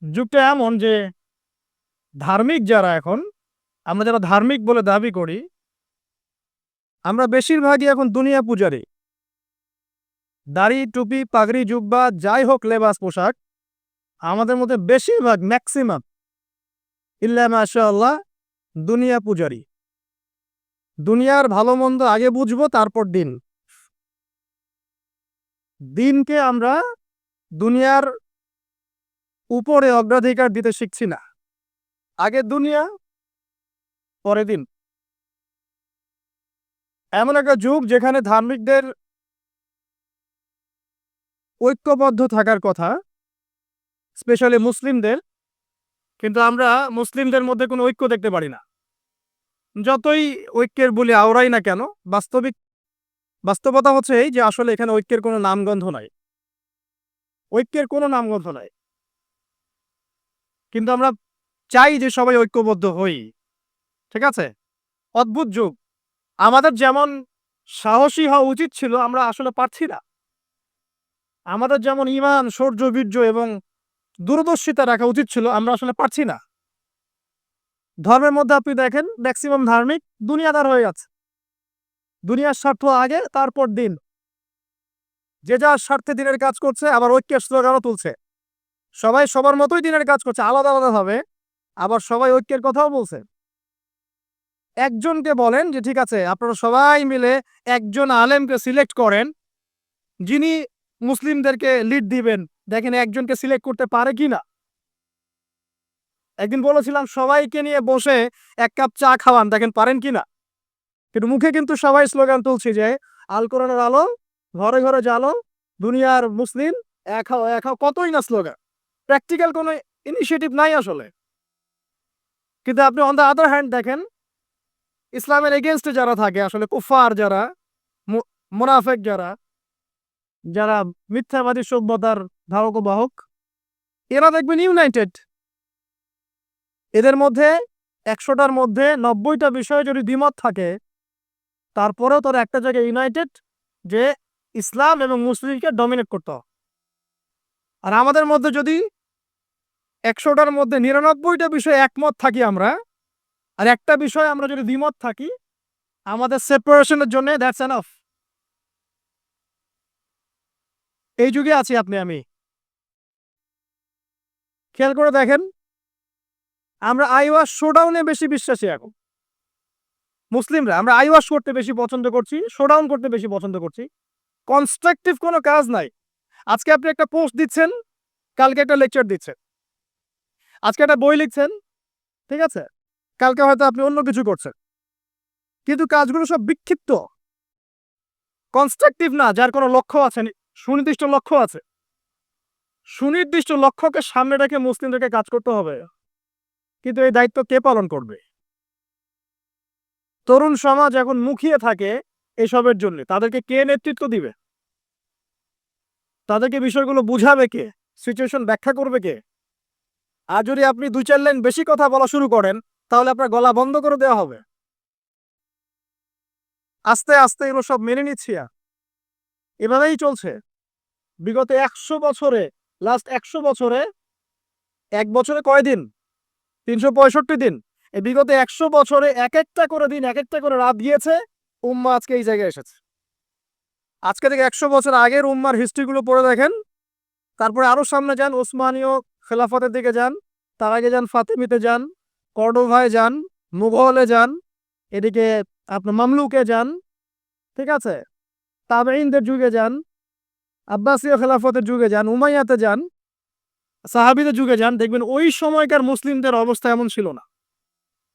যুগটা এমন যে ধার্মিক যারা এখন আমরা যারা ধার্মিক বলে দাবি করি, আমরা বেশিরভাগই এখন দুনিয়া পূজারি। দাড়ি, টুপি, পাগড়ি, জুব্বা যাই হোক লেবাস পোশাক, আমাদের মধ্যে বেশিরভাগ ম্যাক্সিমাম ইল্লা মাশাআল্লাহ দুনিয়া পূজারি। দুনিয়ার ভালো মন্দ আগে বুঝবো, তারপর দিনকে আমরা দুনিয়ার উপরে অগ্রাধিকার দিতে শিখছি না। আগে দুনিয়া, পরে দিন। এমন একটা যুগ যেখানে ধার্মিকদের ঐক্যবদ্ধ থাকার কথা, স্পেশালি মুসলিমদের, কিন্তু আমরা মুসলিমদের মধ্যে কোনো ঐক্য দেখতে পারি না। যতই ঐক্যের বলে আওড়াই না কেন, বাস্তবতা হচ্ছে এই যে আসলে এখানে ঐক্যের কোনো নামগন্ধ নাই। ঐক্যের কোনো নামগন্ধ নাই, কিন্তু আমরা চাই যে সবাই ঐক্যবদ্ধ হই। ঠিক আছে, অদ্ভুত যুগ। আমাদের যেমন সাহসী হওয়া উচিত ছিল, আমরা আসলে পারছি না। আমাদের যেমন ঈমান, শৌর্য, বীর্য এবং দূরদর্শিতা রাখা উচিত ছিল, আমরা আসলে পারছি না। ধর্মের মধ্যে আপনি দেখেন ম্যাক্সিমাম ধার্মিক দুনিয়াদার হয়ে গেছে। দুনিয়ার স্বার্থ আগে, তারপর দিন। যে যার স্বার্থে দিনের কাজ করছে, আবার ঐক্যের স্লোগানও তুলছে। সবাই সবার মতোই দিনের কাজ করছে, আলাদা আলাদা ভাবে, আবার সবাই ঐক্যের কথাও বলছে। একজনকে বলেন যে ঠিক আছে, আপনারা সবাই মিলে একজন আলেমকে সিলেক্ট করেন যিনি মুসলিমদেরকে লিড দিবেন, দেখেন একজনকে সিলেক্ট করতে পারে কিনা। একদিন বলেছিলাম সবাইকে নিয়ে বসে এক কাপ চা খাওয়ান, দেখেন পারেন কিনা। কিন্তু মুখে কিন্তু সবাই স্লোগান তুলছি যে আল কোরআনের আলো, ঘরে ঘরে জালো, দুনিয়ার মুসলিম এক হও এক হও, কতই না স্লোগান। প্র্যাকটিক্যাল কোনো ইনিশিয়েটিভ নাই আসলে। কিন্তু আপনি অন দ্য আদার হ্যান্ড দেখেন, ইসলামের এগেনস্টে যারা থাকে, আসলে কুফার যারা, মুনাফেক যারা, যারা মিথ্যাবাদী সভ্যতার ধারক ও বাহক, এরা দেখবেন ইউনাইটেড। এদের মধ্যে 100টার মধ্যে 90টা বিষয়ে যদি দ্বিমত থাকে, তারপরেও তারা একটা জায়গায় ইউনাইটেড যে ইসলাম এবং মুসলিমকে ডমিনেট করতে। আর আমাদের মধ্যে যদি 100টার মধ্যে 99টা বিষয়ে একমত থাকি আমরা, আর একটা বিষয়ে আমরা যদি দ্বিমত থাকি, আমাদের সেপারেশনের জন্য দ্যাটস এনাফ। এই যুগে আছি আপনি আমি। খেয়াল করে দেখেন, আমরা আইওয়াশ শোডাউনে বেশি বিশ্বাসী এখন। মুসলিমরা আমরা আইওয়াশ করতে বেশি পছন্দ করছি, শোডাউন করতে বেশি পছন্দ করছি। কনস্ট্রাকটিভ কোনো কাজ নাই। আজকে আপনি একটা পোস্ট দিচ্ছেন, কালকে একটা লেকচার দিচ্ছেন। আজকে একটা বই লিখছেন, ঠিক আছে, কালকে হয়তো আপনি অন্য কিছু করছেন। কিন্তু কাজগুলো সব বিক্ষিপ্ত, কনস্ট্রাকটিভ না, যার কোনো লক্ষ্য আছে, সুনির্দিষ্ট লক্ষ্য আছে। সুনির্দিষ্ট লক্ষ্যকে সামনে রেখে মুসলিমদেরকে কাজ করতে হবে। কিন্তু এই দায়িত্ব কে পালন করবে? তরুণ সমাজ এখন মুখিয়ে থাকে এসবের জন্য, তাদেরকে কে নেতৃত্ব দিবে? তাদেরকে বিষয়গুলো বুঝাবে কে? সিচুয়েশন ব্যাখ্যা করবে কে? আর যদি আপনি 2-4 লাইন বেশি কথা বলা শুরু করেন, তাহলে আপনার গলা বন্ধ করে দেওয়া হবে। আস্তে আস্তে এগুলো সব মেনে নিচ্ছি। এভাবেই চলছে বিগত 100 বছরে। লাস্ট 100 বছরে, এক বছরে কয় দিন? 365 দিন। এই বিগত 100 বছরে এক একটা করে দিন, এক একটা করে রাত গিয়েছে, উম্মাহ আজকে এই জায়গায় এসেছে। আজকে থেকে 100 বছর আগের উম্মার হিস্ট্রিগুলো পড়ে দেখেন। তারপরে আরো সামনে যান, ওসমানীয় খেলাফতের দিকে যান, তার আগে যান ফাতেমিতে যান, কর্ডোভায় যান, মুঘলে যান, এদিকে আপনার মামলুকে যান, ঠিক আছে, তাবেঈনদের যুগে যান, আব্বাসীয় খেলাফতের যুগে যান, উমাইয়াতে যান, সাহাবীদের যুগে যান, দেখবেন ওই সময়কার মুসলিমদের অবস্থা এমন ছিল না,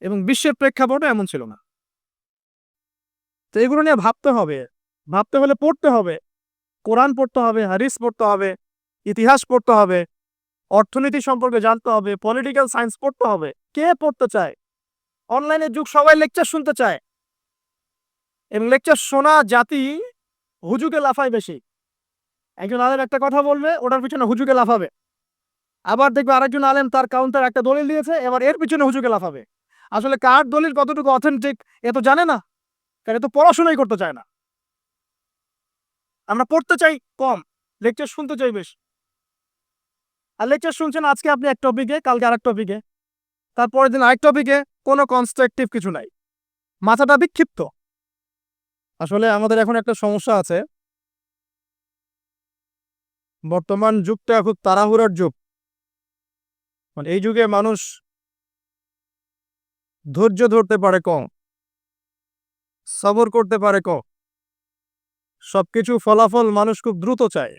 এবং বিশ্বের প্রেক্ষাপটে এমন ছিল না। তো এগুলো নিয়ে ভাবতে হবে। ভাবতে হলে পড়তে হবে, কোরআন পড়তে হবে, হাদিস পড়তে হবে, ইতিহাস পড়তে হবে, অর্থনীতি সম্পর্কে জানতে হবে, পলিটিক্যাল সায়েন্স পড়তে হবে। কে পড়তে চায়? অনলাইনের যুগ, সবাই লেকচার শুনতে চায়, এবং লেকচার শোনা জাতি হুজুকে লাফায় বেশি। একজন আলেম একটা কথা বলবে, ওটার পিছনে হুজুকে লাফাবে। আবার দেখবে আরেকজন আলেম তার কাউন্টার একটা দলিল দিয়েছে, এবার এর পিছনে হুজুকে লাফাবে। আসলে কার দলিল কতটুকু অথেন্টিক এ তো জানে না, কারণ এ তো পড়াশোনাই করতে চায় না। আমরা পড়তে চাই কম, লেকচার শুনতে চাই বেশি। আর লেকচার শুনছেন আজকে আপনি এক টপিকে, কালকে আরেক টপিকে, তারপরের দিন আরেক টপিকে, কোনো কনস্ট্রাকটিভ কিছু নাই, মাথাটা বিক্ষিপ্ত। আসলে আমাদের এখন একটা সমস্যা আছে, বর্তমান যুগটা খুব তাড়াহুড়ার যুগ। মানে এই যুগে মানুষ ধৈর্য ধরতে পারে কম, সবর করতে পারে কম, সবকিছু ফলাফল মানুষ খুব দ্রুত চায়।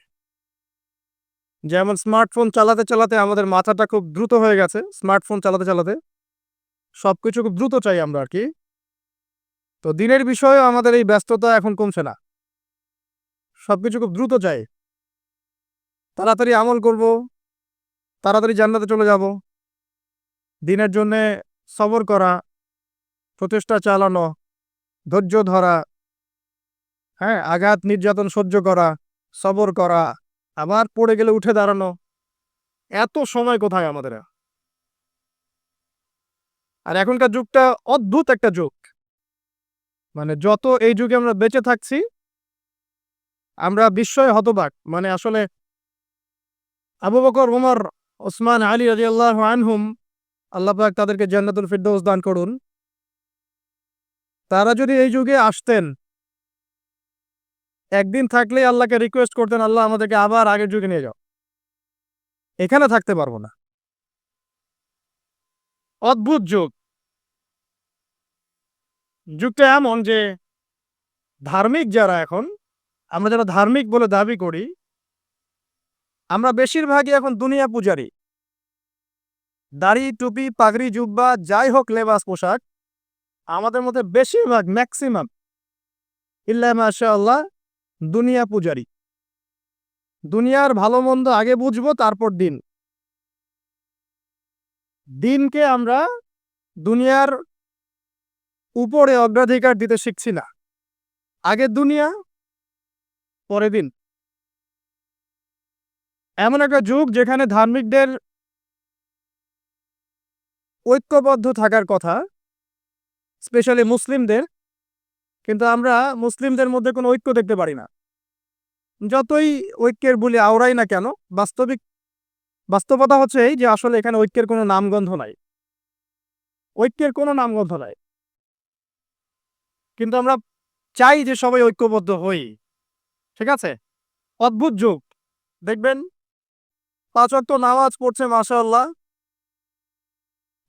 যেমন স্মার্টফোন চালাতে চালাতে আমাদের মাথাটা খুব দ্রুত হয়ে গেছে, স্মার্টফোন চালাতে চালাতে সবকিছু খুব দ্রুত চাই আমরা আর কি। তো দিনের বিষয়েও আমাদের এই ব্যস্ততা এখন কমছে না, সবকিছু খুব দ্রুত চাই, তাড়াতাড়ি আমল করব, তাড়াতাড়ি জান্নাতে চলে যাব। দিনের জন্যে সবর করা, প্রচেষ্টা চালানো, ধৈর্য ধরা, হ্যাঁ, আঘাত নির্যাতন সহ্য করা, সবর করা, আবার পড়ে গেলে উঠে দাঁড়ানো, এত সময় কোথায় আমাদের? আর এখনকার যুগটা অদ্ভুত একটা যুগ। মানে যত এই যুগে আমরা বেঁচে থাকছি আমরা বিস্ময়ে হতবাক। মানে আসলে আবু বকর, ওমর, ওসমান, আলী রাদিয়াল্লাহু আনহুম, আল্লাহ পাক তাদেরকে জান্নাতুল ফিরদৌস দান করুন, তারা যদি এই যুগে আসতেন, একদিন থাকলেই আল্লাহকে রিকোয়েস্ট করতেন, আল্লাহ আমাদেরকে আবার আগের যুগে নিয়ে যাও, এখানে থাকতে পারবো না। অদ্ভুত যুগ। যুগটা এমন যে ধার্মিক যারা, এখন আমরা যারা ধার্মিক বলে দাবি করি, আমরা বেশিরভাগই এখন দুনিয়া পূজারি। দাড়ি, টুপি, পাগড়ি, জুব্বা, যাই হোক লেবাস পোশাক, আমাদের মধ্যে বেশিরভাগ, ম্যাক্সিমাম ইল্লা মাশাআল্লাহ দুনিয়া পূজারি। দুনিয়ার ভালো মন্দ আগে বুঝবো, তারপর দিনকে আমরা দুনিয়ার উপরে অগ্রাধিকার দিতে শিখছি না। আগে দুনিয়া, পরে দিন। এমন একটা যুগ যেখানে ধার্মিকদের ঐক্যবদ্ধ থাকার কথা, স্পেশালি মুসলিমদের, কিন্তু আমরা মুসলিমদের মধ্যে কোনো ঐক্য দেখতে পারি না। যতই ঐক্যের বলি আওড়াই না কেন, বাস্তবতা হচ্ছে এই যে আসলে এখানে ঐক্যের কোনো নামগন্ধ নাই, ঐক্যের কোনো নামগন্ধ নাই। কিন্তু আমরা চাই যে সবাই ঐক্যবদ্ধ হই, ঠিক আছে? অদ্ভুত যুগ। দেখবেন 5 ওয়াক্ত নামাজ পড়ছে মাশাআল্লাহ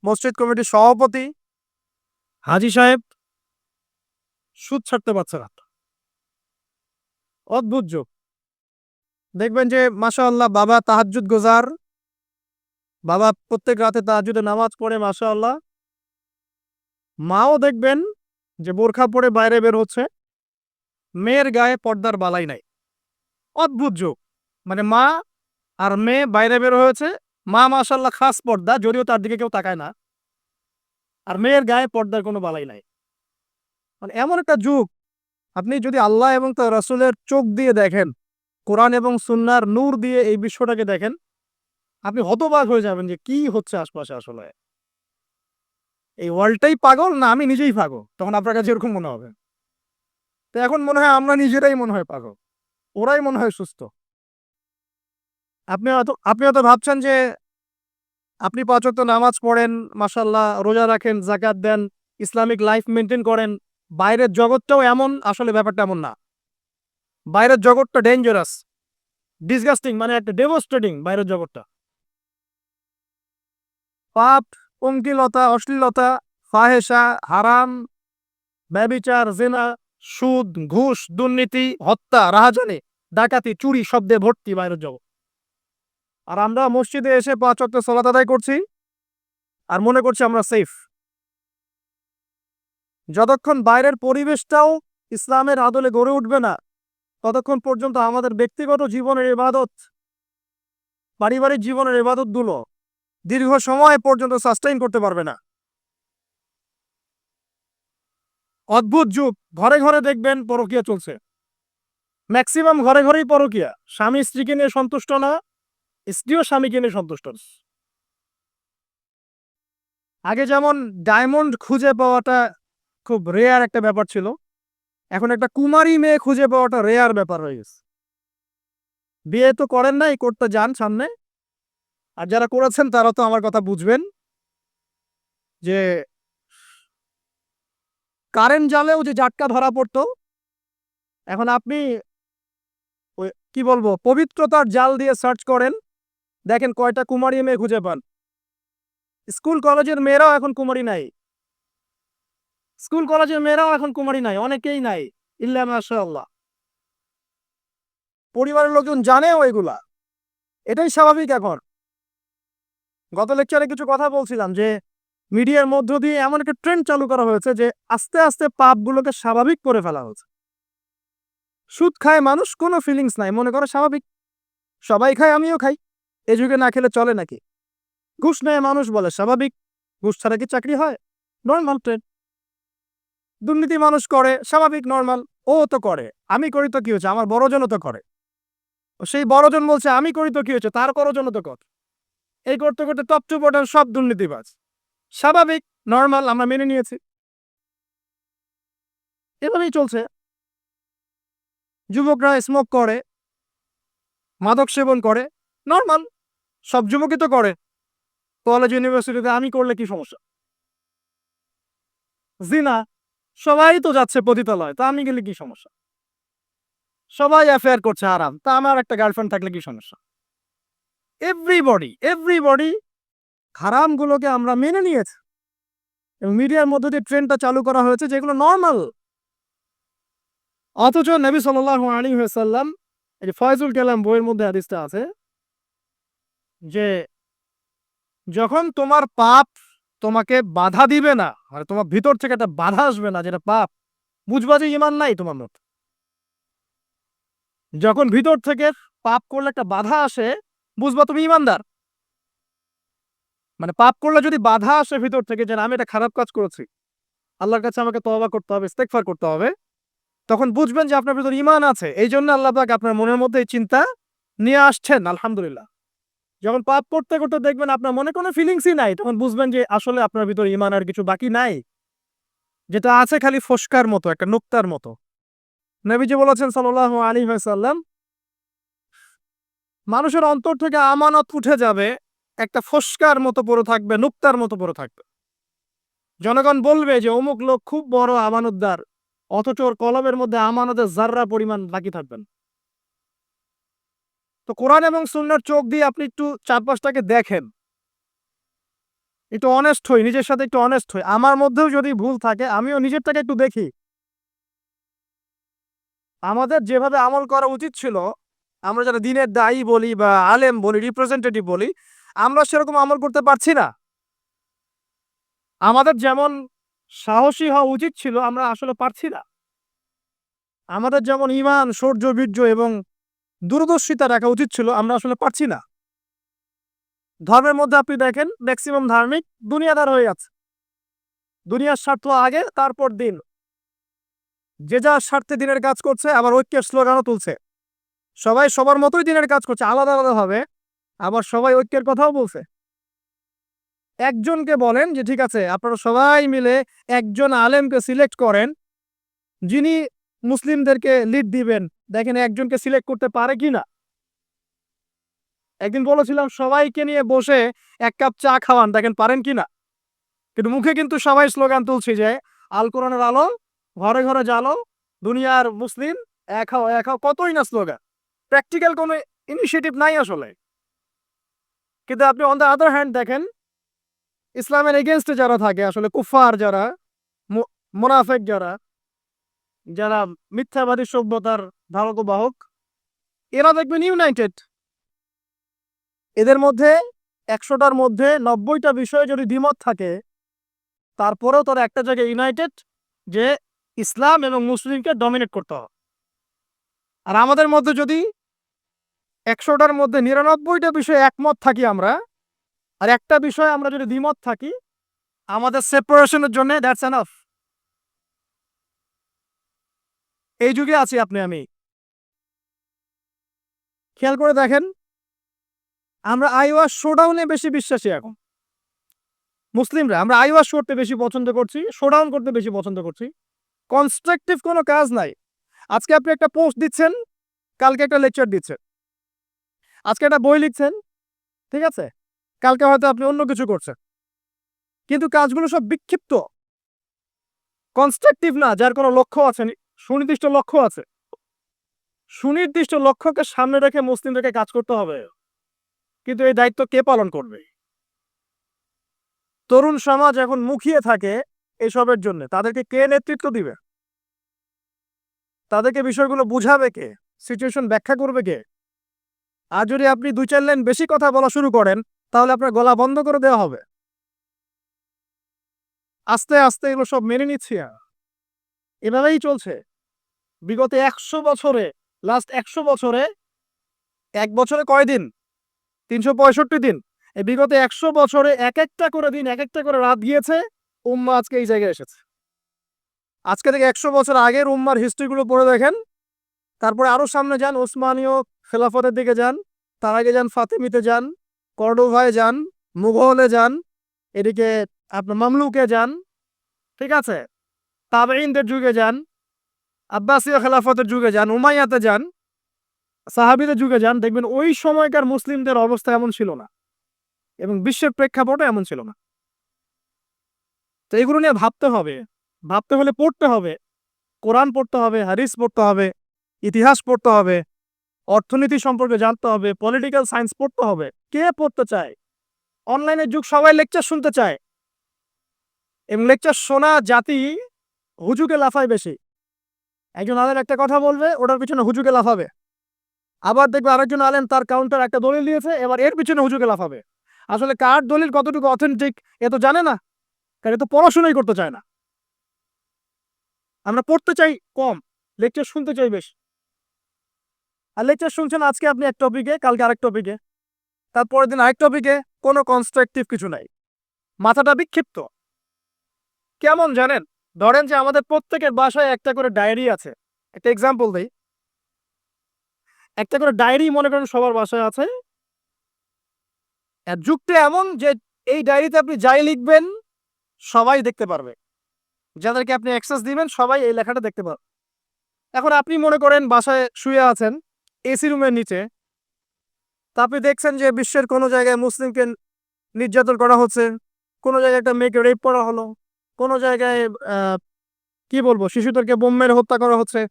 মসজিদ কমিটির সভাপতি হাজী সাহেব, সুদ ছাড়তে পারছে না। অদ্ভুত যুগ। দেখবেন যে মাশাআল্লাহ বাবা তাহাজ্জুদ গোজার, বাবা প্রত্যেক রাতে তাহাজ্জুদে নামাজ পড়ে মাশাআল্লাহ। মাও দেখবেন যে বোরখা পরে বাইরে বের হচ্ছে, মেয়ের গায়ে পর্দার বালাই নাই। অদ্ভুত যুগ। মানে মা আর মেয়ে বাইরে বের হয়েছে, মা মাশাআল্লাহ খাস পর্দা, যদিও তার দিকে কেউ তাকায় না, আর মেয়ের গায়ে পর্দার কোনো বালাই নাই। মানে এমন একটা যুগ, আপনি যদি আল্লাহ এবং তার রাসূলের চোখ দিয়ে দেখেন, কোরআন এবং সুন্নাহর নূর দিয়ে এই বিশ্বটাকে দেখেন, আপনি হতবাক হয়ে যাবেন যে কি হচ্ছে আশপাশে। আসলে এই ওয়ার্ল্ডটাই পাগল না আমি নিজেই পাগল, তখন আপনার কাছে এরকম মনে হবে। তো এখন মনে হয় আমরা নিজেরাই মনে হয় পাগল, ওরাই মনে হয় সুস্থ। আপনি হয়তো ভাবছেন যে আপনি 5 ওয়াক্ত নামাজ পড়েন, মাশাআল্লাহ রোজা রাখেন, যাকাত দেন, ইসলামিক লাইফ মেইনটেইন করেন, বাইরের জগৎটাও এমন। আসলে ব্যাপারটা এমন না। বাইরের জগৎটা ডেঞ্জারাস, ডিসগাস্টিং, মানে একটা ডেভাস্টেটিং বাইরের জগৎটা। পাপ, পঙ্কিলতা, অশ্লীলতা, ফাহেসা, হারাম, ব্যভিচার, জিনা, সুদ, ঘুষ, দুর্নীতি, হত্যা, রাহাজানি, ডাকাতি, চুরি শব্দে ভর্তি বাইরের জগৎ। আর আমরা মসজিদে এসে 5 ওয়াক্ত সালাত আদায় করছি আর মনে করছি আমরা সেফ। যতক্ষণ বাইরের পরিবেশটাও ইসলামের আদলে গড়ে উঠবে না, ততক্ষণ পর্যন্ত আমাদের ব্যক্তিগত জীবনের ইবাদত, পারিবারিক জীবনের ইবাদতগুলো দীর্ঘ সময় পর্যন্ত সাস্টেইন করতে পারবে না। অদ্ভুত যুগ। ঘরে ঘরে দেখবেন পরকীয়া চলছে, ম্যাক্সিমাম ঘরে ঘরেই পরকীয়া। স্বামী স্ত্রীকে নিয়ে সন্তুষ্ট না, স্ত্রীও স্বামীকে নিয়ে সন্তুষ্ট না। আগে যেমন ডায়মন্ড খুঁজে পাওয়াটা খুব রেয়ার একটা ব্যাপার ছিল, এখন একটা কুমারী মেয়ে খুঁজে পাওয়াটা রেয়ার ব্যাপার হয়ে গেছে। বিয়ে তো করেন নাই, করতে যান সামনে, আর যারা করেছেন তারা তো আমার কথা বুঝবেন যে কারেন্ট জালেও যে জাটকা ধরা পড়তো, এখন আপনি ওই কি বলবো পবিত্রতার জাল দিয়ে সার্চ করেন, দেখেন কয়টা কুমারী মেয়ে খুঁজে পান। স্কুল কলেজের মেয়েরাও এখন কুমারী নাই, স্কুল কলেজের মেয়েরাও এখন কুমারী নাই, অনেকেই নাই, ইল্লা মাশাআল্লাহ। পরিবারের লোকজন জানেও এগুলা, এটাই স্বাভাবিক এখন। গত লেকচারে কিছু কথা বলছিলাম যে মিডিয়ার মধ্য দিয়ে এমন একটা ট্রেন্ড চালু করা হয়েছে যে আস্তে আস্তে পাপগুলোকে স্বাভাবিক করে ফেলা হয়েছে। সুদ খায় মানুষ, কোনো ফিলিংস নাই, মনে করো স্বাভাবিক, সবাই খায় আমিও খাই, এ যুগে না খেলে চলে নাকি? ঘুষ নেয় মানুষ, বলে স্বাভাবিক, ঘুষ ছাড়া কি চাকরি হয়? Normal trend. দুর্নীতি মানুষ করে, স্বাভাবিক, নর্মাল, ও তো করে, আমি করি তো কি হয়েছে, আমার বড়জনও তো করে, সেই বড়জন বলছে আমি করি তো কি হয়েছে, তার বড়জনও তো কর। এই করতে করতে টপ টু বটম সব দুর্নীতিবাজ, স্বাভাবিক, নর্মাল, আমরা মেনে নিয়েছি, এভাবেই চলছে। যুবকরা স্মোক করে, মাদক সেবন করে, নর্মাল, সব যুবকই তো করে। কলেজ ইউনিভার্সিটিতে আমি করলে কি সমস্যা? জিনা, সবাই তো যাচ্ছে পতিতালয়, তা আমি গেলে কি সমস্যা? সবাই অ্যাফেয়ার করছে আরাম, তা আমার একটা গার্লফ্রেন্ড থাকলে কি সমস্যা? এভরিবডি এভরিবডি হারামগুলোকে আমরা মেনে নিয়েছি এবং মিডিয়ার মধ্যে দিয়ে ট্রেন্ডটা চালু করা হয়েছে যেগুলো নর্মাল। অথচ নবী সাল্লাল্লাহু আলাইহি ওয়াসাল্লাম, এই যে ফয়জুল কালাম বইয়ের মধ্যে হাদিসটা আছে যে যখন তোমার পাপ তোমাকে বাধা দিবে না, মানে তোমার ভিতর থেকে একটা বাধা আসবে না যেটা পাপ, বুঝবা যে ঈমান নাই তোমার মধ্যে। যখন ভিতর থেকে পাপ করলে একটা বাধা আসে, বুঝবা তুমি ঈমানদার। মানে পাপ করলে যদি বাধা আসে ভিতর থেকে যে আমি এটা খারাপ কাজ করেছি, আল্লাহর কাছে আমাকে তওবা করতে হবে, ইস্তেগফার করতে হবে, তখন বুঝবেন যে আপনার ভিতর ঈমান আছে। এই জন্য আল্লাহ পাক আপনার মনের মধ্যে এই চিন্তা নিয়ে আসছেন, আলহামদুলিল্লাহ। যখন পাপ করতে করতে দেখবেন আপনার মনে কোনো ফিলিংসই নাই, তখন বুঝবেন যে আসলে আপনার ভিতর ঈমান আর কিছু বাকি নাই, যেটা আছে খালি ফস্কার মতো, একটা নুক্তার মতো। নবীজি বলেছেন সাল্লাল্লাহু আলাইহি ওয়াসাল্লাম, মানুষের অন্তর থেকে আমানত উঠে যাবে, একটা ফস্কার মতো পড়ে থাকবে, নুক্তার মতো পড়ে থাকবে। জনগণ বলবে যে অমুক লোক খুব বড় আমানতদার, অথচ ওর কলমের মধ্যে আমানতের জাররা পরিমাণ বাকি থাকবেন। তো কোরআন এবং সুন্নাহর চোখ দিয়ে আপনি একটু চারপাশটাকে দেখেন, একটু অনেস্ট হই, নিজের সাথে একটু অনেস্ট হই। আমার মধ্যেও যদি ভুল থাকে আমিও নিজেরটাকে একটু দেখি। আমাদের যেভাবে আমল করা উচিত ছিল, আমরা যারা দ্বীনের দায়ী বলি বা আলেম বলি, রিপ্রেজেন্টেটিভ বলি, আমরা সেরকম আমল করতে পারছি না। আমাদের যেমন সাহসী হওয়া উচিত ছিল, আমরা আসলে পারছি না। আমাদের যেমন ঈমান, শৌর্য, বীর্য এবং দূরদর্শিতা রাখা উচিত ছিল, আমরা আসলে পারছি না। ধর্মের মধ্যে আপনি দেখেন ম্যাক্সিমাম ধার্মিক দুনিয়াদার হয়ে আছে, দুনিয়ার স্বার্থ আগে, তারপর দিন। যে যার স্বার্থে দিনের কাজ করছে, আবার ঐক্যের স্লোগানও তুলছে। সবাই সবার মতোই দিনের কাজ করছে, আলাদা আলাদা ভাবে, আবার সবাই ঐক্যের কথাও বলছে। একজনকে বলেন যে ঠিক আছে আপনারা সবাই মিলে একজন আলেমকে সিলেক্ট করেন যিনি মুসলিমদেরকে লিড দিবেন, দেখেন একজনকে সিলেক্ট করতে পারে কিনা। একদিন বলেছিলাম সবাইকে নিয়ে বসে এক কাপ চা খাওয়ান, দেখেন পারেন কিনা। কিন্তু মুখে কিন্তু সবাই স্লোগান তুলছি যে আল কোরআনের আলো, ঘরে ঘরে জালো, দুনিয়ার মুসলিম এক হও এক হও, কতই না স্লোগান, প্র্যাকটিক্যাল কোনো ইনিশিয়েটিভ নাই আসলে। কিন্তু আপনি অন দ্য আদার হ্যান্ড দেখেন ইসলামের এগেনস্টে যারা থাকে, আসলে কুফার যারা, মুনাফেক যারা, যারা মিথ্যাবাদী সভ্যতার ধারক বাহক, এরা দেখবেন ইউনাইটেড। এদের মধ্যে 100টার মধ্যে 90টা বিষয়ে যদি দ্বিমত থাকে, তারপরেও তারা একটা জায়গায় ইউনাইটেড যে ইসলাম এবং মুসলিমকে ডমিনেট করতে হবে। আর আমাদের মধ্যে যদি 100টার মধ্যে 99টা বিষয়ে একমত থাকি আমরা, আর একটা বিষয়ে আমরা যদি দ্বিমত থাকি, আমাদের সেপারেশনের জন্য দ্যাটস এনাফ। এই যুগে আছি আপনি আমি। খেয়াল করে দেখেন, আমরা আইওয়া শোডাউনে বেশি বিশ্বাসী এখন। মুসলিমরা আমরা আইওয়াশ করতে বেশি পছন্দ করছি, শোডাউন করতে বেশি পছন্দ করছি। কনস্ট্রাকটিভ কোনো কাজ নাই। আজকে আপনি একটা পোস্ট দিচ্ছেন, কালকে একটা লেকচার দিচ্ছেন, আজকে একটা বই লিখছেন, ঠিক আছে, কালকে হয়তো আপনি অন্য কিছু করছেন, কিন্তু কাজগুলো সব বিক্ষিপ্ত, কনস্ট্রাকটিভ না, যার কোনো লক্ষ্য আছে, সুনির্দিষ্ট লক্ষ্য আছে। সুনির্দিষ্ট লক্ষ্যকে সামনে রেখে মুসলিমদেরকে কাজ করতে হবে, কিন্তু এই দায়িত্ব কে পালন করবে? তরুণ সমাজ এখন মুখিয়ে থাকে এসবের জন্য, তাদেরকে কে নেতৃত্ব দিবে? তাদেরকে বিষয়গুলো বুঝাবে কে? সিচুয়েশন ব্যাখ্যা করবে কে? আর যদি আপনি 2-4 লাইন বেশি কথা বলা শুরু করেন, তাহলে আপনার গলা বন্ধ করে দেওয়া হবে। আস্তে আস্তে এগুলো সব মেনে নিচ্ছি, এভাবেই চলছে বিগত 100 বছরে। লাস্ট 100 বছরে, 1 বছরে কয় দিন? 365 দিন। এই বিগত 100 বছরে এক একটা করে দিন, এক একটা করে রাত গিয়েছে, উম্মাহ আজকে এই জায়গায় এসেছে। আজকে থেকে 100 বছর আগের উম্মার হিস্ট্রিগুলো পড়ে দেখেন, তারপরে আরো সামনে যান, ওসমানীয় খেলাফতের দিকে যান, তার আগে যান ফাতেমিতে যান, কর্ডোভায় যান, মুঘলে যান, এদিকে আপনার মামলুকে যান, ঠিক আছে, তাবেঈনদের যুগে যান, আব্বাসীয় খেলাফতের যুগে যান, উমাইয়াতে যান, সাহাবীদের যুগে যান, দেখবেন ওই সময়কার মুসলিমদের অবস্থা এমন ছিল না, এবং বিশ্বের প্রেক্ষাপটে এমন ছিল না। তো এগুলো নিয়ে ভাবতে হবে। ভাবতে হলে পড়তে হবে, কোরআন পড়তে হবে, হাদিস পড়তে হবে, ইতিহাস পড়তে হবে, অর্থনীতি সম্পর্কে জানতে হবে, পলিটিক্যাল সায়েন্স পড়তে হবে। কে পড়তে চায়? অনলাইনের যুগ, সবাই লেকচার শুনতে চায়, এবং লেকচার শোনা জাতি হুজুকে লাফায় বেশি। একজন আলেম একটা কথা বলবে, ওটার পিছনে হুজুকে লাফাবে। আবার দেখবে আরেকজন আলেম তার কাউন্টার একটা দলিল দিয়েছে, এবার এর পিছনে হুজুকে লাফাবে। আসলে কার দলিল কতটুকু অথেন্টিক এ তো জানে না, কারণ এ তো পড়াশোনাই করতে চায় না। আমরা পড়তে চাই কম, লেকচার শুনতে চাই বেশি। আর লেকচার শুনছেন আজকে আপনি এক টপিকে, কালকে আরেক টপিকে, তারপরের দিন আরেক টপিকে, কোনো কনস্ট্রাকটিভ কিছু নাই, মাথাটা বিক্ষিপ্ত। কেমন জানেন? ধরেন যে আমাদের প্রত্যেকের বাসায় একটা করে ডায়েরি আছে। একটা এক্সাম্পল দেই, একটা করে ডায়েরি মনে করেন সবার বাসায় আছে। যুগটা এমন যে এই ডায়েরিতে আপনি যাই লিখবেন সবাই দেখতে পারবে, যাদেরকে আপনি অ্যাক্সেস দিবেন সবাই এই লেখাটা দেখতে পারবে। এখন আপনি মনে করেন বাসায় শুয়ে আছেন এসি রুমের নিচে, তা আপনি দেখছেন যে বিশ্বের কোনো জায়গায় মুসলিমকে নির্যাতন করা হচ্ছে, কোনো জায়গায় একটা মেয়েকে রেপ করা হলো, কোনো জায়গায় কি বলবো শিশুদেরকে বোম মেরে হত্যা করা হচ্ছে,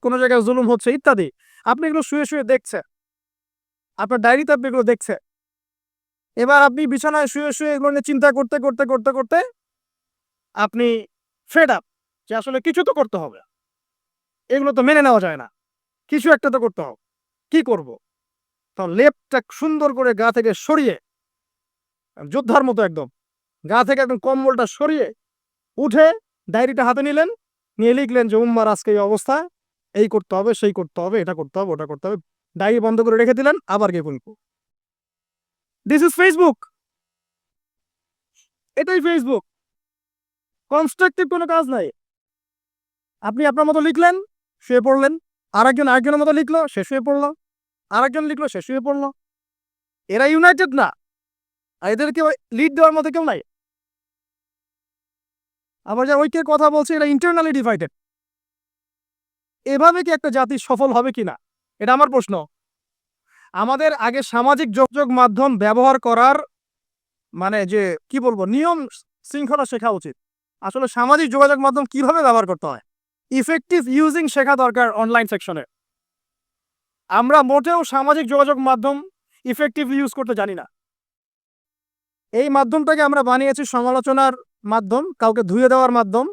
কোনো জায়গায় জুলুম হচ্ছে ইত্যাদি। আপনি এগুলো শুয়ে শুয়ে দেখছেন, আপনার ডায়েরিতে আপনি এগুলো দেখছেন। এবার আপনি বিছানায় শুয়ে শুয়ে এগুলো নিয়ে চিন্তা করতে করতে করতে করতে আপনি ফেড আপ, যে আসলে কিছু তো করতে হবে, এগুলো তো মেনে নেওয়া যায় না, কিছু একটা তো করতে হবে। কি করব? তো লেপটা সুন্দর করে গা থেকে সরিয়ে, যোদ্ধার মতো একদম গা থেকে একদম কম্বলটা সরিয়ে উঠে ডায়েরিটা হাতে নিলেন, নিয়ে লিখলেন যে উম্মার আজকে এই অবস্থা, এই করতে হবে, সেই করতে হবে, এটা করতে হবে, ওটা করতে হবে। ডায়েরি বন্ধ করে রেখে দিলেন, আবার গিয়ে খুলবো। This is Facebook. এটাই ফেসবুক। কনস্ট্রাকটিভ কোনো কাজ নাই। আপনি আপনার মতো লিখলেন, শুয়ে পড়লেন, আরেকজন আরেকজনের মতো লিখলো, সে শুয়ে পড়লো, আরেকজন লিখলো, সে শুয়ে পড়লো। এরা ইউনাইটেড না, আর এদেরকে লিড দেওয়ার মতো কেউ নাই। আবার যা ঐক্যের কথা বলছে, এরা ইন্টারনালি ডিভাইডেড। এভাবে কি একটা জাতি সফল হবে কিনা, এটা আমার প্রশ্ন। আমাদের আগে সামাজিক যোগাযোগ মাধ্যম ব্যবহার করার মানে যে কি বলবো নিয়ম শৃঙ্খলা শেখা উচিত। আসলে সামাজিক যোগাযোগ মাধ্যম কিভাবে ব্যবহার করতে হয়, ইফেক্টিভ ইউজিং শেখা দরকার অনলাইন সেকশনে। আমরা মোটেও সামাজিক যোগাযোগ মাধ্যম ইফেক্টিভলি ইউজ করতে জানি না। এই মাধ্যমটাকে আমরা বানিয়েছি সমালোচনার মাধ্যম, কাউকে ধুয়ে দেওয়ার মাধ্যম,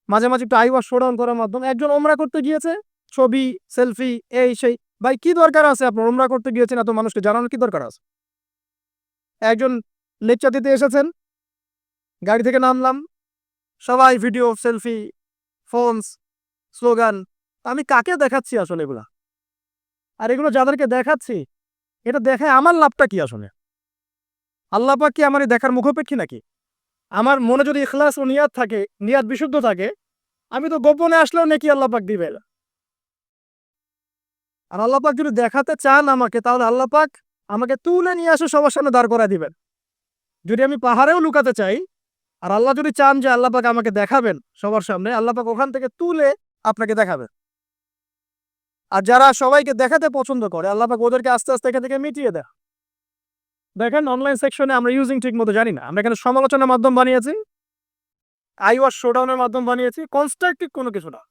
মাঝে মাঝে একটু আইওয়াজ শোডাউন করার মাধ্যম। একজন ওমরা করতে গিয়েছে, ছবি, সেলফি, এই সেই। ভাই কি দরকার আছে আপনার ওমরা করতে গিয়েছেন এত মানুষকে জানানোর কি দরকার আছে? একজন লেকচার দিতে এসেছেন, গাড়ি থেকে নামলাম, সবাই ভিডিও, সেলফি, ফোনস, স্লোগান। আমি কাকে দেখাচ্ছি আসলে এগুলা? আর এগুলো যাদেরকে দেখাচ্ছি, এটা দেখায় আমার লাভটা কি আসলে? আল্লাহ পাক কি আমার এই দেখার মুখাপেক্ষী নাকি? আমার মনে যদি ইখলাস ও নিয়াত থাকে, নিয়াত বিশুদ্ধ থাকে, আমি তো গোপনে আসলেও নাকি আল্লাহ পাক দিবে। আর আল্লাহ পাক যদি দেখাতে চান আমাকে, তাহলে আল্লাহ পাক আমাকে তুলে নিয়ে আসে সবার সামনে দাঁড় করায় দিবেন। যদি আমি পাহাড়েও লুকাতে চাই, আর আল্লাহ যদি চান যে আল্লাহ পাক আমাকে দেখাবেন সবার সামনে, আল্লাহ পাক ওখান থেকে তুলে আপনাকে দেখাবেন। আর যারা সবাইকে দেখাতে পছন্দ করে, আল্লাহ পাক ওদেরকে আস্তে আস্তে এখান থেকে মিটিয়ে দেয়। দেখেন অনলাইন সেকশনে আমরা ইউজিং ঠিক মতো জানি না, আমরা এখানে সমালোচনার মাধ্যম বানিয়েছি, আইওয়াস শোডাউনের মাধ্যম বানিয়েছি, কনস্ট্রাকটিভ কোনো কিছু না,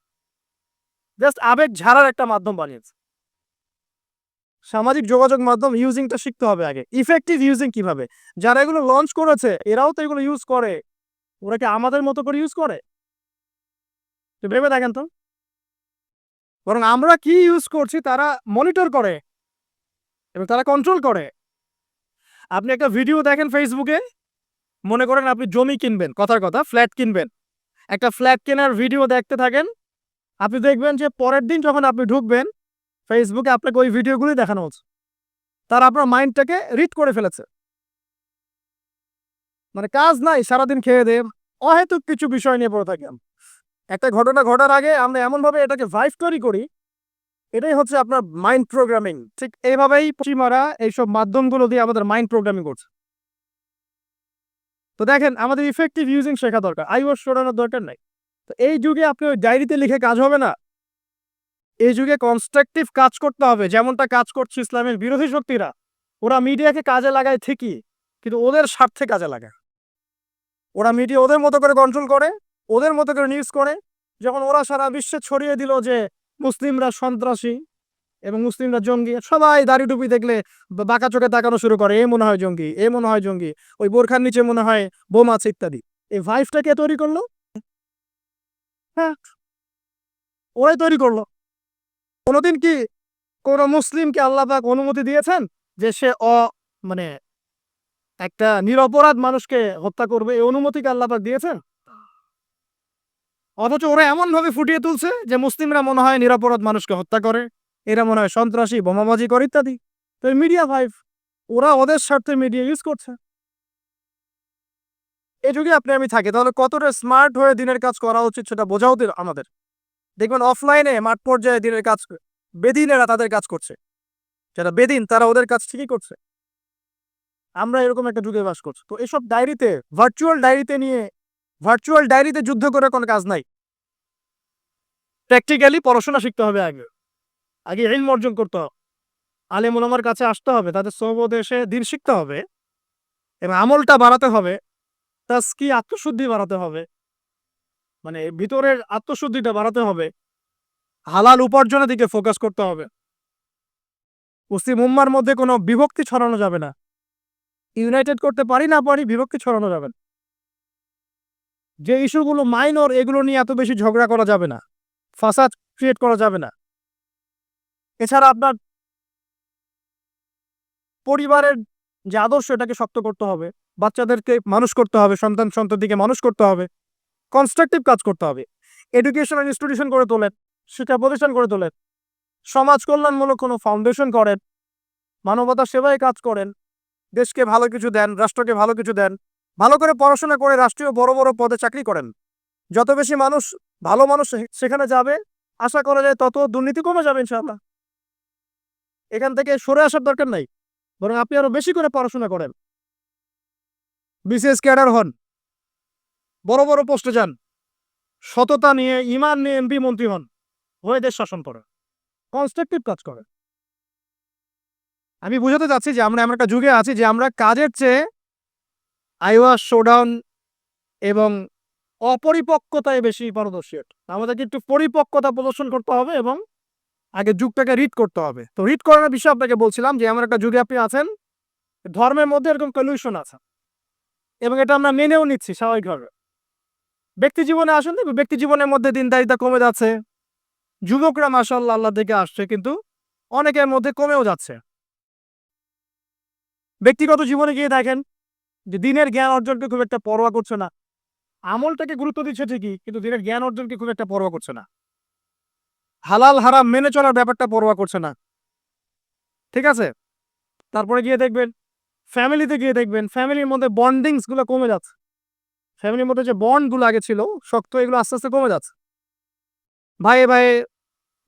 জাস্ট আবেগ ঝাড়ার একটা মাধ্যম বানিয়েছি। সামাজিক যোগাযোগ মাধ্যম ইউজিংটা শিখতে হবে আগে, ইফেক্টিভ ইউজিং কিভাবে। যারা এগুলো লঞ্চ করেছে এরাও তো এগুলো ইউজ করে, ওরা কি আমাদের মতো করে ইউজ করে? তো ভেবে দেখেন তো। বরং আমরা কি ইউজ করছি তারা মনিটর করে এবং তারা কন্ট্রোল করে। আপনি একটা ভিডিও দেখেন ফেসবুকে, মনে করেন আপনি জমি কিনবেন, কথার কথা ফ্ল্যাট কিনবেন, একটা ফ্ল্যাট কেনার ভিডিও দেখতে থাকেন, আপনি দেখবেন যে পরের দিন যখন আপনি ঢুকবেন ফেসবুকে আপনাকে ওই ভিডিওগুলি দেখানো হচ্ছে। তারা আপনার মাইন্ডটাকে রিড করে ফেলেছে। মানে কাজ নাই, সারাদিন খেয়ে দেয় অহেতুক কিছু বিষয় নিয়ে পড়ে থাকি। একটা ঘটনা ঘটার আগে আমরা এমনভাবে এটাকে ভাইভ তৈরি করি, এটাই হচ্ছে আপনার মাইন্ড প্রোগ্রামিং। ঠিক এইভাবেই পশ্চিমারা এইসব মাধ্যমগুলো দিয়ে আমাদের মাইন্ড প্রোগ্রামিং করছে। তো দেখেন আমাদের ইফেক্টিভ ইউজিং শেখা দরকার, আইওয়াস সরানোর দরকার নাই। তো এই যুগে আপনি ওই ডায়েরিতে লিখে কাজ হবে না, এই যুগে কনস্ট্রাকটিভ কাজ করতে হবে, যেমনটা কাজ করছে ইসলামের বিরোধী শক্তিরা। ওরা মিডিয়াকে কাজে লাগায় ঠিকই, কিন্তু ওদের স্বার্থে কাজে লাগায়। ওরা মিডিয়া ওদের মতো করে কন্ট্রোল করে, ওদের মতো করে নিউজ করে। যখন ওরা সারা বিশ্বে ছড়িয়ে দিল যে মুসলিমরা সন্ত্রাসী এবং মুসলিমরা জঙ্গি, সবাই দাড়ি টুপি দেখলে বাঁকা চোখে তাকানো শুরু করে, এ মনে হয় জঙ্গি, এ মনে হয় জঙ্গি, ওই বোরখার নিচে মনে হয় বোম আছে ইত্যাদি। এই ভাইভটা কে তৈরি করলো? হ্যাঁ, ওরাই তৈরি করলো। কোনোদিন কি কোন মুসলিমকে আল্লাহ পাক অনুমতি দিয়েছেন যে সে মানে একটা নিরপরাধ মানুষকে হত্যা করবে? এই অনুমতিকে আল্লাহ পাক দিয়েছেন? অথচ ওরা এমন ভাবে ফুটিয়ে তুলছে যে মুসলিমরা মনে হয় নিরপরাধ মানুষকে হত্যা করে, এরা মনে হয় সন্ত্রাসী, বোমাবাজি করে ইত্যাদি। তো মিডিয়া ভাইভ, ওরা ওদের স্বার্থে মিডিয়া ইউজ করছে। এই যুগে আপনি আমি থাকি, তাহলে কতটা স্মার্ট হয়ে দিনের কাজ করা উচিত সেটা বোঝাও আমাদের। দেখবেন অফলাইনে মাঠ পর্যায়ে দিনের কাজ বেদিনেরা তাদের কাজ করছে, যারা বেদিন তারা ওদের কাজ ঠিকই করছে। আমরা এরকম একটা যুগে বাস করছি। তো এসব ডায়েরিতে, ভার্চুয়াল ডায়েরিতে যুদ্ধ করে কোনো কাজ নাই। প্র্যাকটিক্যালি পড়াশোনা শিখতে হবে, আগে আগে ইলম অর্জন করতে হবে, আলেম ওলামার কাছে আসতে হবে, তাদের সোহবতে এসে দিন শিখতে হবে এবং আমলটা বাড়াতে হবে, তাজকি আত্মশুদ্ধি বাড়াতে হবে, মানে ভিতরের আত্মশুদ্ধিটা বাড়াতে হবে, হালাল উপার্জনের দিকে ফোকাস করতে হবে। মুসলিম উম্মার মধ্যে কোনো বিভক্তি ছড়ানো যাবে না, ইউনাইটেড করতে পারি না পারি বিভক্তি ছড়ানো যাবে না। যে ইস্যুগুলো মাইনর এগুলো নিয়ে এত বেশি ঝগড়া করা যাবে না, ফাসাদ ক্রিয়েট করা যাবে না। এছাড়া আপনার পরিবারের যে আদর্শ এটাকে শক্ত করতে হবে, বাচ্চাদেরকে মানুষ করতে হবে, সন্ততিকে মানুষ করতে হবে, কনস্ট্রাকটিভ কাজ করতে হবে। এডুকেশনাল ইনস্টিটিউশন করে তোলেন, শিক্ষা প্রতিষ্ঠান করে তোলেন, সমাজ কল্যাণমূলক কোনো ফাউন্ডেশন করেন, মানবতা সেবায় কাজ করেন, দেশকে ভালো কিছু দেন, রাষ্ট্রকে ভালো কিছু দেন, ভালো করে পড়াশোনা করে রাষ্ট্রীয় বড় বড় পদে চাকরি করেন। যত বেশি মানুষ, ভালো মানুষ সেখানে যাবে, আশা করা যায় তত দুর্নীতি কমে যাবে ইনশাআল্লাহ। এখান থেকে সরে আসার দরকার নাই, বরং আপনি আরো বেশি করে পড়াশোনা করেন, বিসিএস ক্যাডার হন, বড় বড় পোস্টে যান, সততা নিয়ে ইমান নিয়ে এমপি মন্ত্রী হন, হয়ে দেশ শাসন করেন, কনস্ট্রাকটিভ কাজ করেন। আমি বুঝাতে চাচ্ছি যে আমরা এমন একটা যুগে আছি যে আমরা কাজের চেয়ে আইওয়াস শোডাউন এবং অপরিপক্কতায় বেশি পারদর্শী। আমাদেরকে একটু পরিপক্কতা প্রদর্শন করতে হবে এবং আগে যুগটাকে রিড করতে হবে। তো রিড করার বিষয়ে আপনাকে বলছিলাম যে এমন একটা যুগে আপনি আছেন, ধর্মের মধ্যে এরকম কলিউশন আছে এবং এটা আমরা মেনেও নিচ্ছি স্বাভাবিকভাবে। ব্যক্তি জীবনে আসেন, ব্যক্তি জীবনের মধ্যে দিনদারিতা কমে যাচ্ছে, যুবকরা মাশাআল্লাহ আল্লাহ দিকে আসছে, কিন্তু অনেকের মধ্যে কমেও যাচ্ছে। ব্যক্তিগত জীবনে গিয়ে দেখেন যে দিনের জ্ঞান অর্জনকে খুব একটা পরোয়া করছে না, আমলটাকে গুরুত্ব দিচ্ছে ঠিকই, কিন্তু দিনের জ্ঞান অর্জনকে খুব একটা পরোয়া করছে না, হালাল হারাম মেনে চলার ব্যাপারটা পরোয়া করছে না। ঠিক আছে, তারপরে গিয়ে দেখবেন ফ্যামিলিতে গিয়ে দেখবেন ফ্যামিলির মধ্যে বন্ডিংস গুলো কমে যাচ্ছে, ফ্যামিলির মধ্যে যে বন্ড গুলো আগে ছিল শক্ত, এগুলো আস্তে আস্তে কমে যাচ্ছে। ভাইয়ে ভাইয়ে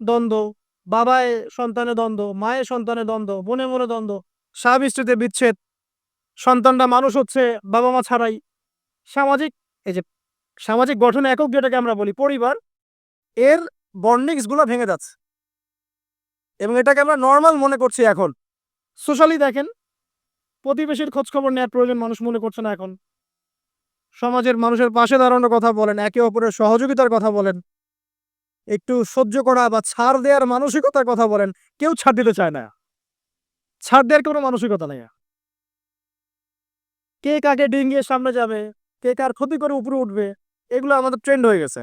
দ্বন্দ্ব, বাবায় সন্তানে দ্বন্দ্ব, মায়ের সন্তানে দ্বন্দ্ব, বোনে মনে দ্বন্দ্ব, স্বামী স্ত্রীতে বিচ্ছেদ, সন্তানরা মানুষ হচ্ছে বাবা মা ছাড়াই। সামাজিক, এই যে সামাজিক গঠনে একক যেটাকে আমরা বলি পরিবার, এর বন্ডিংস গুলো ভেঙে যাচ্ছে এবং এটাকে আমরা নর্মাল মনে করছি এখন। সোশ্যালি দেখেন প্রতিবেশীর খোঁজ খবর নেওয়ার প্রয়োজন মানুষ মনে করছে না এখন। সমাজের মানুষের পাশে দাঁড়ানোর কথা বলেন, একে অপরের সহযোগিতার কথা বলেন, একটু সহ্য করা বা ছাড় দেওয়ার মানসিকতার কথা বলেন, কেউ ছাড় দিতে চায় না। ছাড় দেওয়ার কোনো মানসিকতা নেই। কে কাকে ডিঙিয়ে সামনে যাবে, কে কার ক্ষতি করে উপরে উঠবে, এগুলো আমাদের ট্রেন্ড হয়ে গেছে।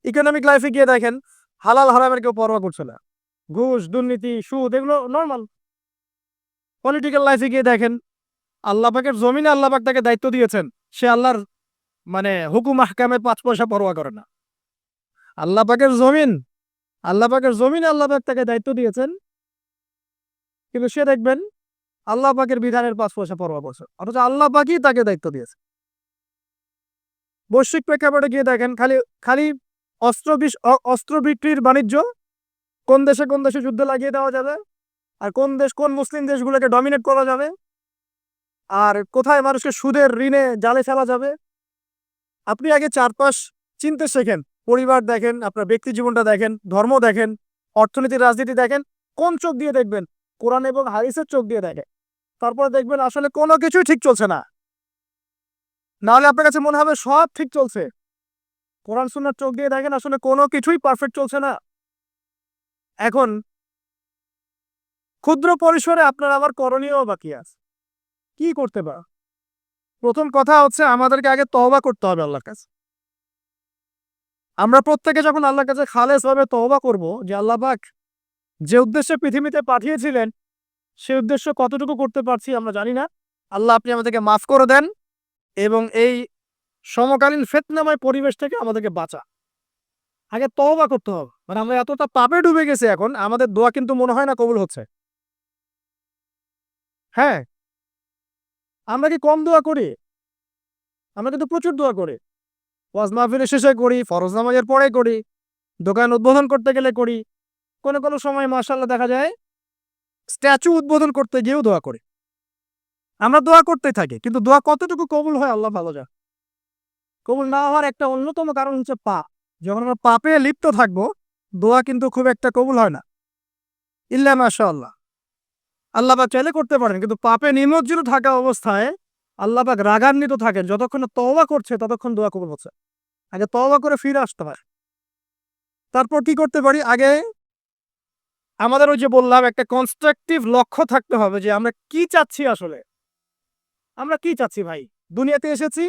ইকোনমিক লাইফে গিয়ে দেখেন হালাল হারামের কেউ পরোয়া করছে না। ঘুষ, দুর্নীতি, সুদ এগুলো নর্মাল। পলিটিক্যাল লাইফে গিয়ে দেখেন আল্লাহ পাকের জমিনে আল্লাহ পাক তাকে দায়িত্ব দিয়েছেন, সে আল্লাহর হুকুম আহকামের 5 পয়সা পরোয়া করে না। আল্লাহ পাকের জমিন, আল্লাহ পাকের জমিনে আল্লাহ পাক তাকে দায়িত্ব দিয়েছেন, কিন্তু সে দেখবেন আল্লাহ পাকের বিধানের 5 পয়সা পরোয়া করছে, অথচ আল্লাহ পাকই তাকে দায়িত্ব দিয়েছে। বৈশ্বিক প্রেক্ষাপটে গিয়ে দেখেন খালি খালি অস্ত্র বিক্রির বাণিজ্য, কোন দেশে যুদ্ধ লাগিয়ে দেওয়া যাবে, আর কোন মুসলিম দেশগুলোকে ডমিনেট করা যাবে, আর কোথায় মানুষকে সুদের ঋণে জালে ফেলা যাবে। আপনি আগে চারপাশ চিনতে শেখেন, পরিবার দেখেন, আপনার ব্যক্তি জীবনটা দেখেন, ধর্ম দেখেন, অর্থনীতি রাজনীতি দেখেন। কোন চোখ দিয়ে দেখবেন? কোরআন এবং হাদিসের চোখ দিয়ে দেখেন। তারপর দেখবেন আসলে কোনো কিছুই ঠিক চলছে না, নাহলে আপনার কাছে মনে হবে সব ঠিক চলছে। কোরআন সুন্নাহর চোখ দিয়ে দেখেন আসলে কোনো কিছুই পারফেক্ট চলছে না। এখন ক্ষুদ্র পরিসরে আপনার আমার করণীয় বাকি আছে। কি করতে পারে? প্রথম কথা হচ্ছে আমাদেরকে আগে তওবা করতে হবে আল্লাহর কাছে। আমরা প্রত্যেকে যখন আল্লাহর কাছে খালেসভাবে তওবা করব যে আল্লাহ পাক যে উদ্দেশ্যে পৃথিবীতে পাঠিয়েছিলেন সেই উদ্দেশ্য কতটুকু করতে পারছি আমরা জানি না। আল্লাহ আপনি আমাদেরকে মাফ করে দেন এবং এই সমকালীন ফিতনাময় পরিবেশ থেকে আমাদেরকে বাঁচা। আগে তওবা করতে হবে। আমরা এতটা পাপে ডুবে গেছি এখন আমাদের দোয়া কিন্তু মনে হয় না কবুল হচ্ছে। হ্যাঁ, আমরা কি কম দোয়া করি? আমরা কিন্তু প্রচুর দোয়া করি। ওয়াজ মাহফিলের শেষে করি, ফরজ নামাজের পরে করি, দোকান উদ্বোধন করতে গেলে করি, কোনো সময় মাশাআল্লাহ দেখা যায় স্ট্যাচু উদ্বোধন করতে গিয়েও দোয়া করি। আমরা দোয়া করতেই থাকি, কিন্তু দোয়া কতটুকু কবুল হয় আল্লাহ ভালো জানে। কবুল না হওয়ার একটা অন্যতম কারণ হচ্ছে পাপ। যখন আমরা পাপে লিপ্ত থাকবো দোয়া কিন্তু খুব একটা কবুল হয় না। ইল্লা মাশাআল্লাহ, আল্লাহ পাক চাইলে করতে পারেন, কিন্তু পাপে নিমজ্জিত থাকা অবস্থায় আল্লাহ পাক রাগান্বিত থাকেন। যতক্ষণ তওবা করছে ততক্ষণ দোয়া কবুল হচ্ছে। আগে তওবা করে ফিরে আসতে হয়। তারপর কি করতে পারি? আগে আমাদের ওই যে বললাম একটা কনস্ট্রাকটিভ লক্ষ্য থাকতে হবে যে আমরা কি চাচ্ছি আসলে। আমরা কি চাচ্ছি ভাই? দুনিয়াতে এসেছি,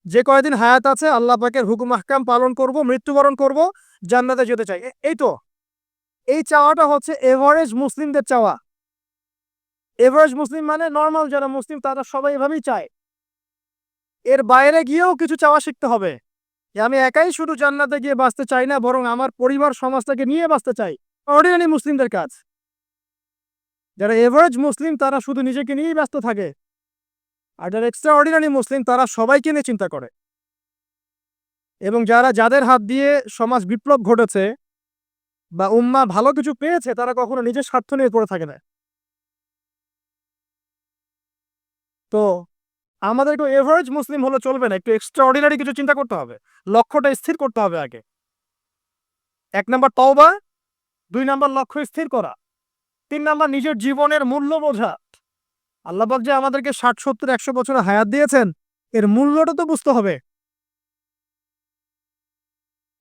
যে কয়দিন হায়াত আছে আল্লাহ পাকের হুকুম আহকাম পালন করব, মৃত্যুবরণ করব, জান্নাতে যেতে চাই। এই তো, এই চাওয়াটা হচ্ছে এভারেজ মুসলিমদের চাওয়া। এভারেজ মুসলিম মানে নর্মাল যারা মুসলিম তারা সবাই এভাবেই চায়। এর বাইরে গিয়েও কিছু চাওয়া শিখতে হবে যে আমি একাই শুধু জান্নাতে গিয়ে বাঁচতে চাই না, বরং আমার পরিবার সমাজটাকে নিয়ে বাঁচতে চাই। অর্ডিনারি মুসলিমদের কাজ। যারা এভারেজ মুসলিম তারা শুধু নিজেকে নিয়েই ব্যস্ত থাকে, আর যারা এক্সট্রা অর্ডিনারি মুসলিম তারা সবাইকে নিয়ে চিন্তা করে। এবং যাদের হাত দিয়ে সমাজ বিপ্লব ঘটেছে বা উম্মাহ ভালো কিছু পেয়েছে তারা কখনো নিজের স্বার্থ নিয়ে পড়ে থাকে না। তো আমাদেরকে এভারেজ মুসলিম হলে চলবে না, একটু এক্সট্রা অর্ডিনারি কিছু চিন্তা করতে হবে। লক্ষ্যটা স্থির করতে হবে আগে। 1 নাম্বার তওবা, 2 নাম্বার লক্ষ্য স্থির করা, 3 নাম্বার নিজের জীবনের মূল্য বোঝা। আল্লাহ পাক যে আমাদেরকে 60, 70, 100 বছর হায়াত দিয়েছেন এর মূল্যটা তো বুঝতে হবে।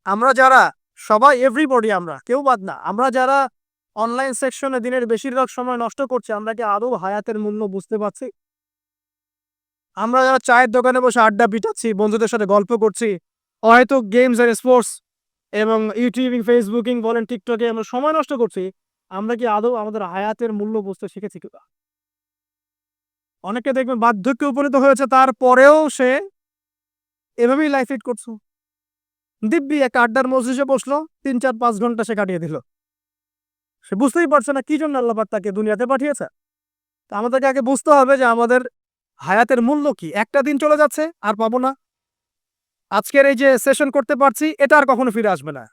আমরা যারা সবাই এভরিবডি, আমরা কেউ বাদ না, আমরা যারা অনলাইন সেকশনে দিনের বেশিরভাগ সময় নষ্ট করছি আমরা কি আদৌ হায়াতের মূল্য বুঝতে পারছি? আমরা যারা চায়ের দোকানে বসে আড্ডা পিটাচ্ছি, বন্ধুদের সাথে গল্প করছি, হয়তো গেমস আর স্পোর্টস এবং ইউটিউবিং, ফেসবুকিং বলেন, টিকটকে আমরা সময় নষ্ট করছি, আমরা কি আদৌ আমাদের হায়াতের মূল্য বুঝতে শিখেছি কিনা? অনেকে দেখবেন বার্ধক্যে উপনীত হয়েছে তারপরেও সে এভাবেই লাইফ লিড করছে। দিব্যি একটা আড্ডার মজলিসে বসলো, 3, 4, 5 ঘন্টা সে কাটিয়ে দিল। সে বুঝতেই পারছে না কি জন্য আল্লাহ পাক তাকে দুনিয়াতে পাঠিয়েছে। তো আমাদেরকে আগে বুঝতে হবে যে আমাদের হায়াতের মূল্য কি। একটা দিন চলে যাচ্ছে, আর পাবো না। আজকের এই যে সেশন করতে পারছি এটা আর কখনো ফিরে আসবে না।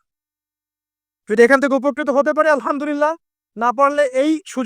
যদি এখান থেকে উপকৃত হতে পারি আলহামদুলিল্লাহ, না পারলে এই